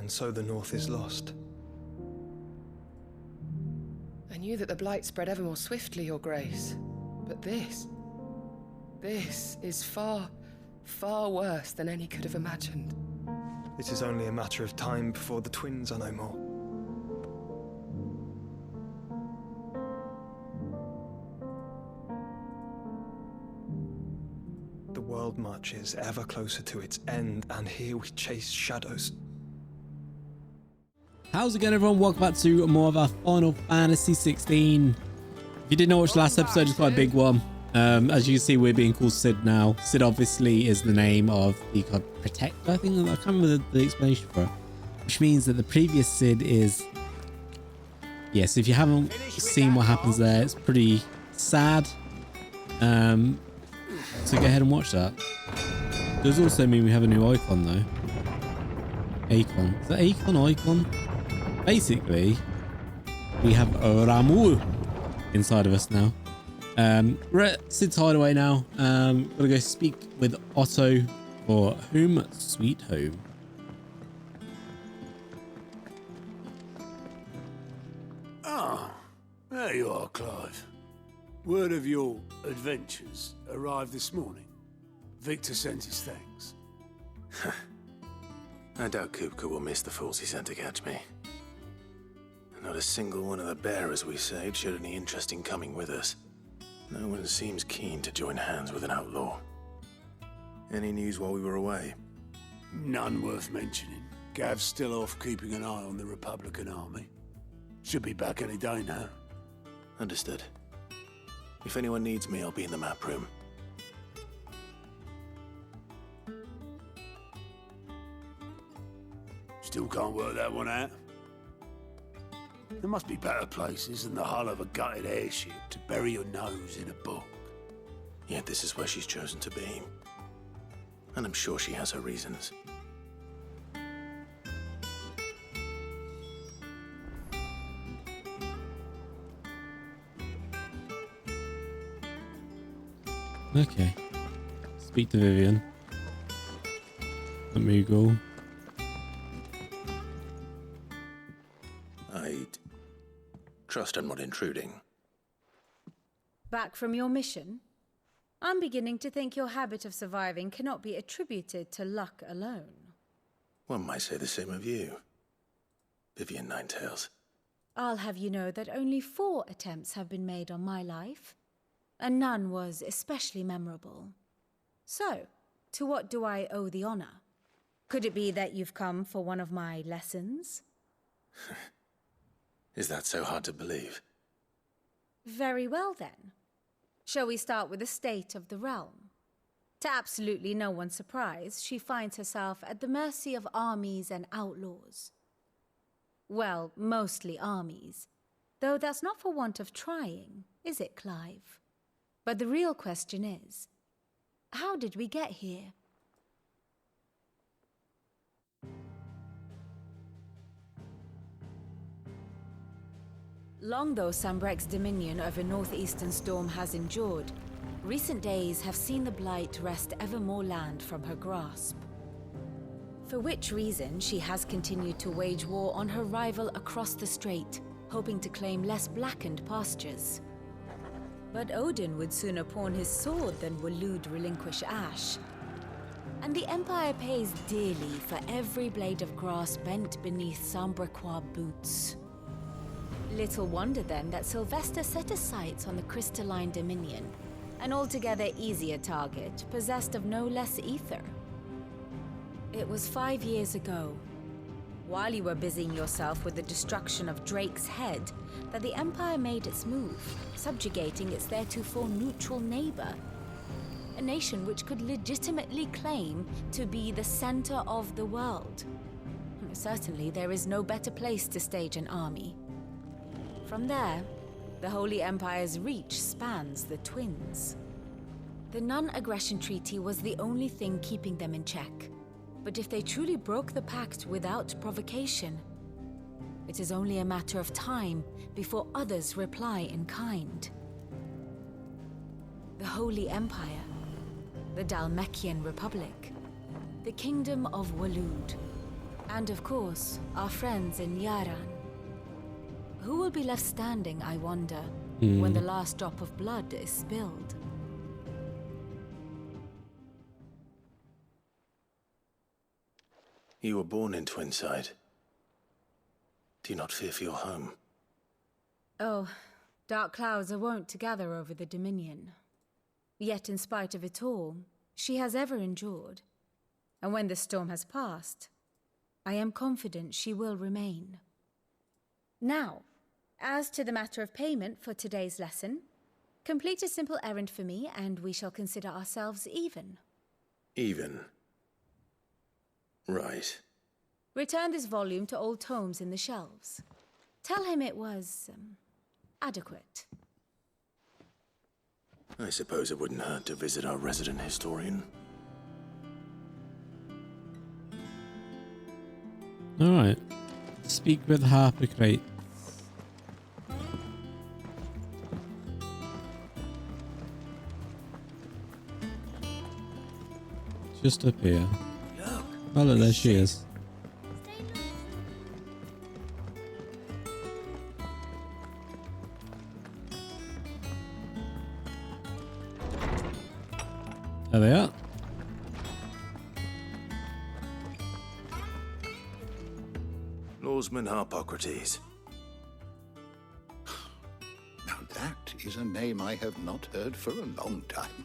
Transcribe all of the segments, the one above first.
and so the North is lost. I knew that the Blight spread ever more swiftly, Your Grace. But this is far, far worse than any could have imagined. It is only a matter of time before the twins are no more. The world marches ever closer to its end, and here we chase shadows. How's it going, everyone? Welcome back to more of our Final Fantasy 16. If you didn't watch the last episode, it's quite a big one. As you can see, we're being called Sid now. Sid obviously is the name of the god Protector. I think I can't remember the explanation for it, which means that the previous Sid is... Yes, if you haven't seen what happens there, it's pretty sad. So go ahead and watch that. Does also mean we have a new Eikon though. Eikon. Is that Eikon or Eikon? Basically, we have Ramu inside of us now. We're at Sid's hideaway now. Gotta go speak with Otto for Home Sweet Home. Ah, there you are, Clive. Word of your adventures arrived this morning. Victor sent his thanks. I doubt Kupka will miss the fools he sent to catch me. Not a single one of the bearers we saved showed any interest in coming with us. No one seems keen to join hands with an outlaw. Any news while we were away? None worth mentioning. Gav's still off keeping an eye on the Republican army. Should be back any day now. Understood. If anyone needs me, I'll be in the map room. Still can't work that one out. There must be better places than the hull of a gutted airship to bury your nose in a book. Yet this is where she's chosen to be. And I'm sure she has her reasons. Okay. Speak to Vivian. Let me go. I'd trust I'm not intruding. Back from your mission? I'm beginning to think your habit of surviving cannot be attributed to luck alone. One might say the same of you, Vivian Ninetails. I'll have you know that only 4 attempts have been made on my life, and none was especially memorable. So, to what do I owe the honor? Could it be that you've come for one of my lessons? Is that so hard to believe? Very well then. Shall we start with the state of the realm? To absolutely no one's surprise, she finds herself at the mercy of armies and outlaws. Well, mostly armies. Though that's not for want of trying, is it, Clive? But the real question is, how did we get here? Long though Sambrek's dominion over northeastern Storm has endured, recent days have seen the Blight wrest ever more land from her grasp. For which reason she has continued to wage war on her rival across the strait, hoping to claim less blackened pastures. But Odin would sooner pawn his sword than Waloed relinquish Ash. And the Empire pays dearly for every blade of grass bent beneath Sambrequois boots. Little wonder then that Sylvester set his sights on the crystalline dominion, an altogether easier target, possessed of no less ether. It was 5 years ago, while you were busying yourself with the destruction of Drake's head, that the Empire made its move, subjugating its theretofore neutral neighbor. A nation which could legitimately claim to be the center of the world. Certainly, there is no better place to stage an army. From there, the Holy Empire's reach spans the twins. The non-aggression treaty was the only thing keeping them in check. But if they truly broke the pact without provocation, it is only a matter of time before others reply in kind. The Holy Empire, the Dhalmekian Republic, the Kingdom of Waloed. And of course, our friends in Yaran. Who will be left standing, I wonder, when the last drop of blood is spilled? You were born in Twinside. Do you not fear for your home? Oh, dark clouds are wont to gather over the Dominion. Yet in spite of it all, she has ever endured. And when the storm has passed, I am confident she will remain. Now, as to the matter of payment for today's lesson, complete a simple errand for me and we shall consider ourselves even. Even? Right. Return this volume to old tomes in the shelves. Tell him it was, adequate. I suppose it wouldn't hurt to visit our resident historian. Alright. Speak with Harpocrates. Just up here. Oh, look, there she is. There they are. Lawsman Harpocrates. Now that is a name I have not heard for a long time.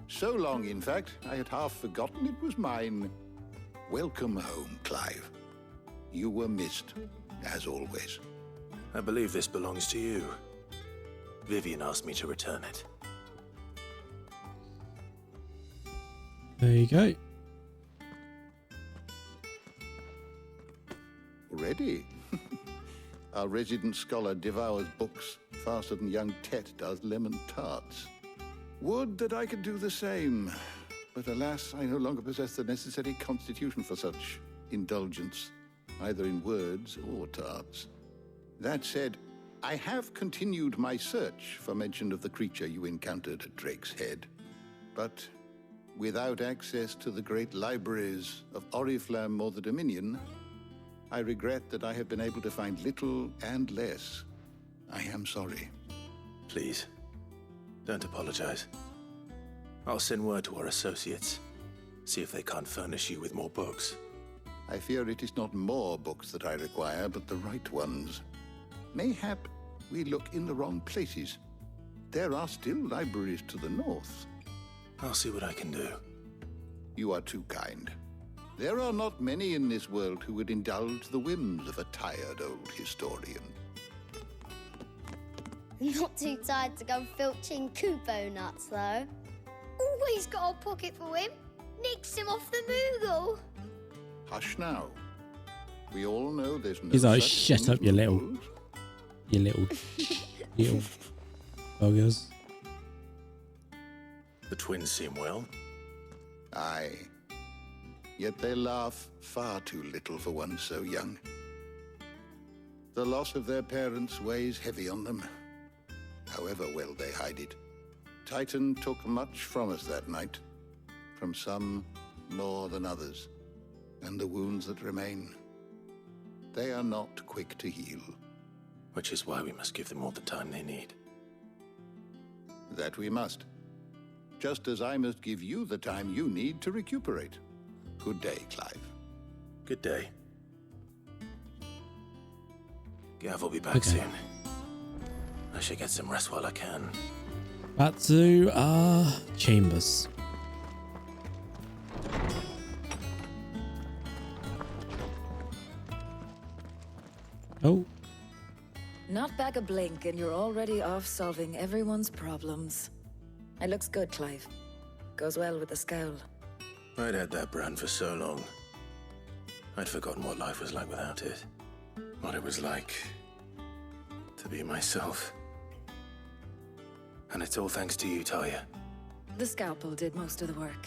So long, in fact, I had half forgotten it was mine. Welcome home, Clive. You were missed, as always. I believe this belongs to you. Vivian asked me to return it. There you go. Ready? Our resident scholar devours books faster than young Tet does lemon tarts. Would that I could do the same. But alas, I no longer possess the necessary constitution for such indulgence, either in words or tarts. That said, I have continued my search for mention of the creature you encountered at Drake's Head. But without access to the great libraries of Oriflamme or the Dominion, I regret that I have been able to find little and less. I am sorry. Please, don't apologize. I'll send word to our associates. See if they can't furnish you with more books. I fear it is not more books that I require, but the right ones. Mayhap we look in the wrong places. There are still libraries to the north. I'll see what I can do. You are too kind. There are not many in this world who would indulge the whims of a tired old historian. Not too tired to go filching Kupo nuts, though. Always got a pocket for him. Nicks him off the Moogle. Hush now. We all know there's no He's like, such shut thing up, as you little rules. little buggers. The twins seem well. Aye. Yet they laugh far too little for one so young. The loss of their parents weighs heavy on them, however well they hide it. Titan took much from us that night, from some more than others, and the wounds that remain, they are not quick to heal. Which is why we must give them all the time they need. That we must. Just as I must give you the time you need to recuperate. Good day, Clive. Good day. Gav will be back soon. I should get some rest while I can. Back to our chambers. Oh. Not back a blink and you're already off solving everyone's problems. It looks good, Clive. Goes well with the scowl. I'd had that brand for so long. I'd forgotten what life was like without it. What it was like to be myself. And it's all thanks to you, Talia. The scalpel did most of the work.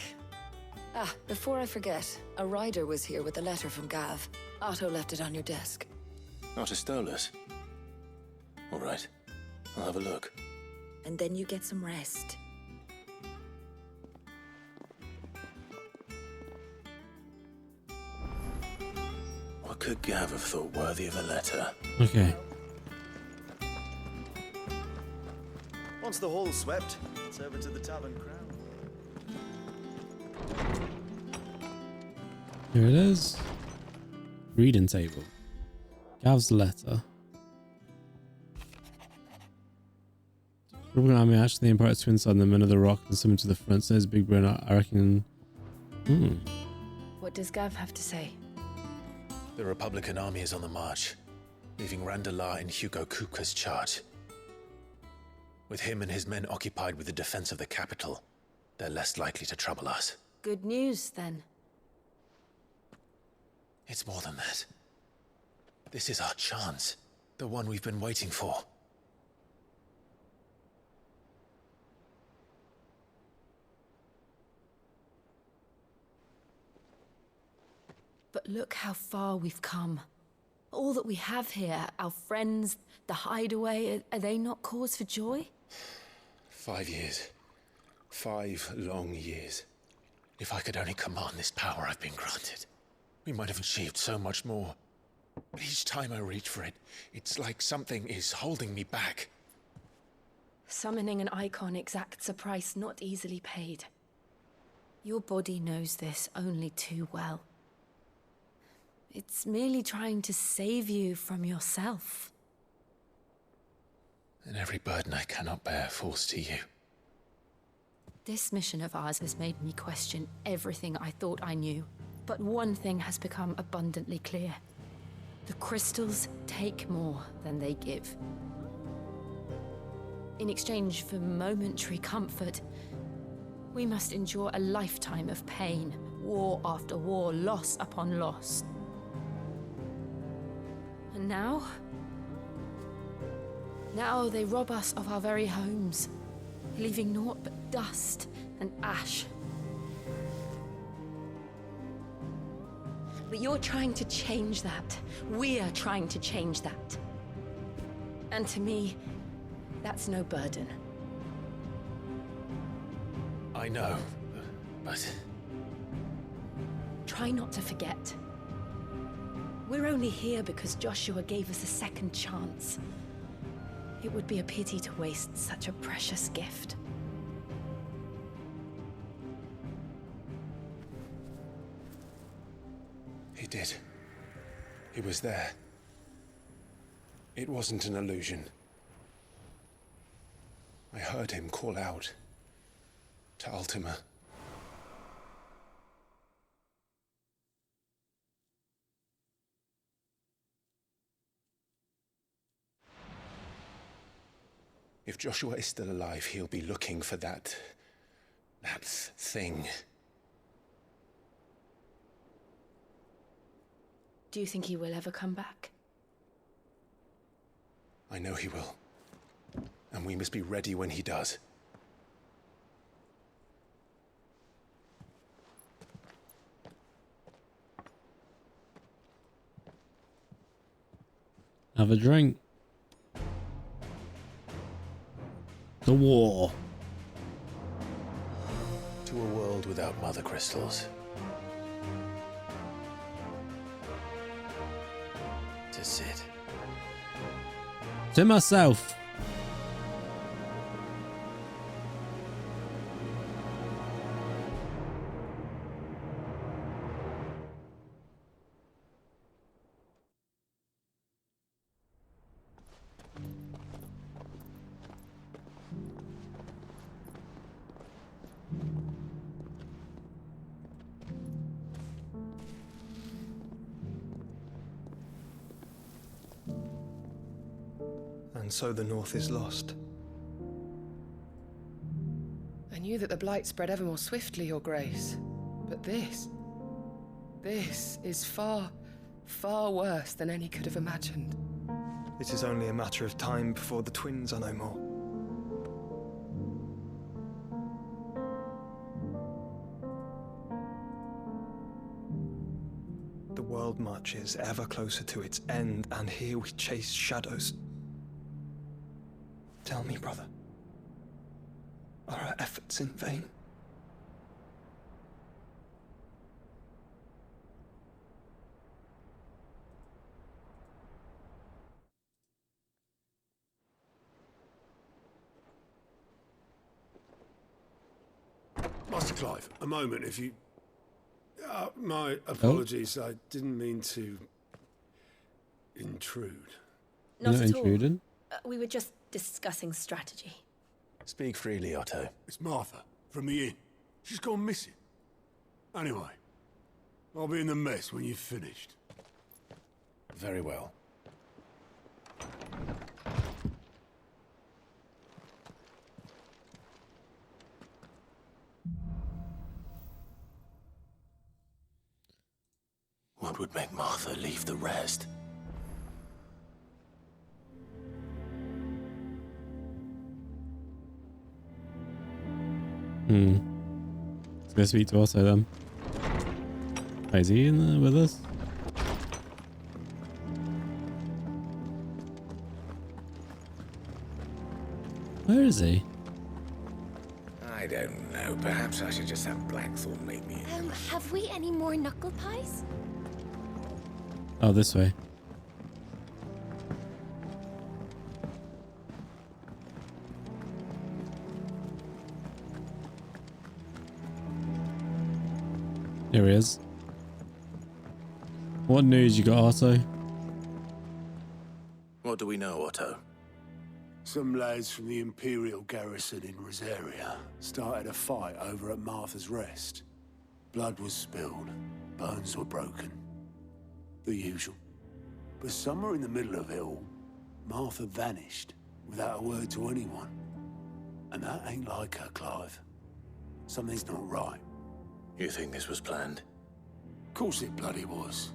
Ah, before I forget, a rider was here with a letter from Gav. Otto left it on your desk. Not a Stolas. All right, I'll have a look. And then you get some rest. could Gav have thought worthy of a letter? Okay. Once the hall's swept, it's over to the Tavern Crown. Here it is. Reading table. Gav's letter. Trouble army actually the Emperor's twin son, the men of the rock, and summoned to the front. Says Big Brother, I reckon. What does Gav have to say? The Republican army is on the march, leaving Randalar in Hugo Kuka's charge. With him and his men occupied with the defense of the capital, they're less likely to trouble us. Good news, then. It's more than that. This is our chance, the one we've been waiting for. But look how far we've come. All that we have here, our friends, the hideaway, are they not cause for joy? 5 years. 5 long years. If I could only command this power I've been granted, we might have achieved so much more. But each time I reach for it, it's like something is holding me back. Summoning an Eikon exacts a price not easily paid. Your body knows this only too well. It's merely trying to save you from yourself. And every burden I cannot bear falls to you. This mission of ours has made me question everything I thought I knew. But one thing has become abundantly clear. The crystals take more than they give. In exchange for momentary comfort, we must endure a lifetime of pain, war after war, loss upon loss. And now they rob us of our very homes, leaving naught but dust and ash. But you're trying to change that. We're trying to change that. And to me, that's no burden. I know, but... Try not to forget. We're only here because Joshua gave us a second chance. It would be a pity to waste such a precious gift. He did. He was there. It wasn't an illusion. I heard him call out to Ultima. If Joshua is still alive, he'll be looking for that thing. Do you think he will ever come back? I know he will. And we must be ready when he does. Have a drink. The war. To a world without mother crystals. To Sid. To myself. And so the North is lost. I knew that the Blight spread ever more swiftly, Your Grace. But this is far, far worse than any could have imagined. It is only a matter of time before the twins are no more. The world marches ever closer to its end, and here we chase shadows. Tell me, brother, are our efforts in vain? Master Clive, a moment, if you... my apologies, I didn't mean to... intrude. Not Not at all. intruding. We were just discussing strategy. Speak freely, Otto. It's Martha, from the inn. She's gone missing. Anyway, I'll be in the mess when you've finished. Very well. What would make Martha leave the rest? Let's go speak to Otto then. Is he in there with us? Where is he? I don't know. Perhaps I should just have Blackthorn make me. Have we any more knuckle pies? Oh, this way. Here he is. What news you got, Otto? What do we know, Otto? Some lads from the Imperial garrison in Rosaria started a fight over at Martha's Rest. Blood was spilled, bones were broken. The usual. But somewhere in the middle of it all, Martha vanished without a word to anyone. And that ain't like her, Clive. Something's not right. You think this was planned? Of course it bloody was.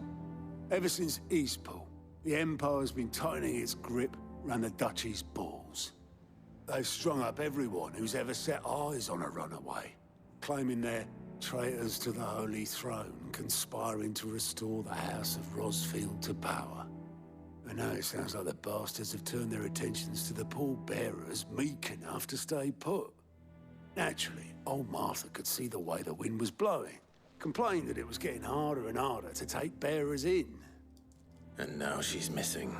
Ever since Eastpool, the Empire's been tightening its grip around the Duchy's balls. They've strung up everyone who's ever set eyes on a runaway, claiming they're traitors to the Holy Throne, conspiring to restore the House of Rosfield to power. And now it sounds like the bastards have turned their attentions to the pallbearers meek enough to stay put. Naturally, old Martha could see the way the wind was blowing, complained that it was getting harder and harder to take bearers in. And now she's missing.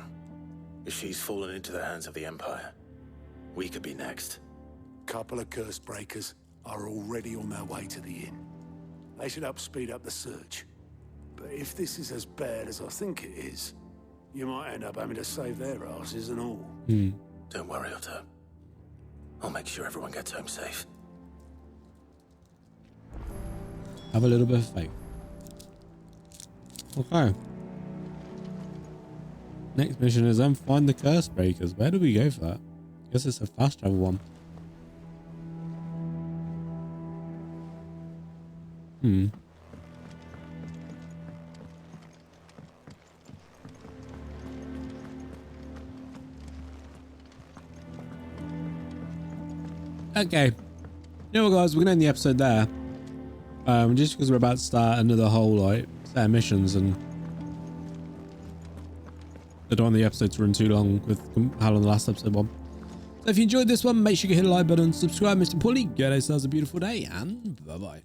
If she's fallen into the hands of the Empire, we could be next. Couple of curse breakers are already on their way to the inn. They should help speed up the search. But if this is as bad as I think it is, you might end up having to save their asses and all. Don't worry, Otto. I'll make sure everyone gets home safe. Have a little bit of faith. Okay. Next mission is then find the curse breakers. Where do we go for that? Guess it's a fast travel one. Okay. You know what, guys? We're gonna end the episode there. Just because we're about to start another whole like set of missions, and I don't want the episode to run too long with how long the last episode was. So if you enjoyed this one, make sure you hit the like button, subscribe, Mr. Pulley. Get yourselves a beautiful day, and bye bye.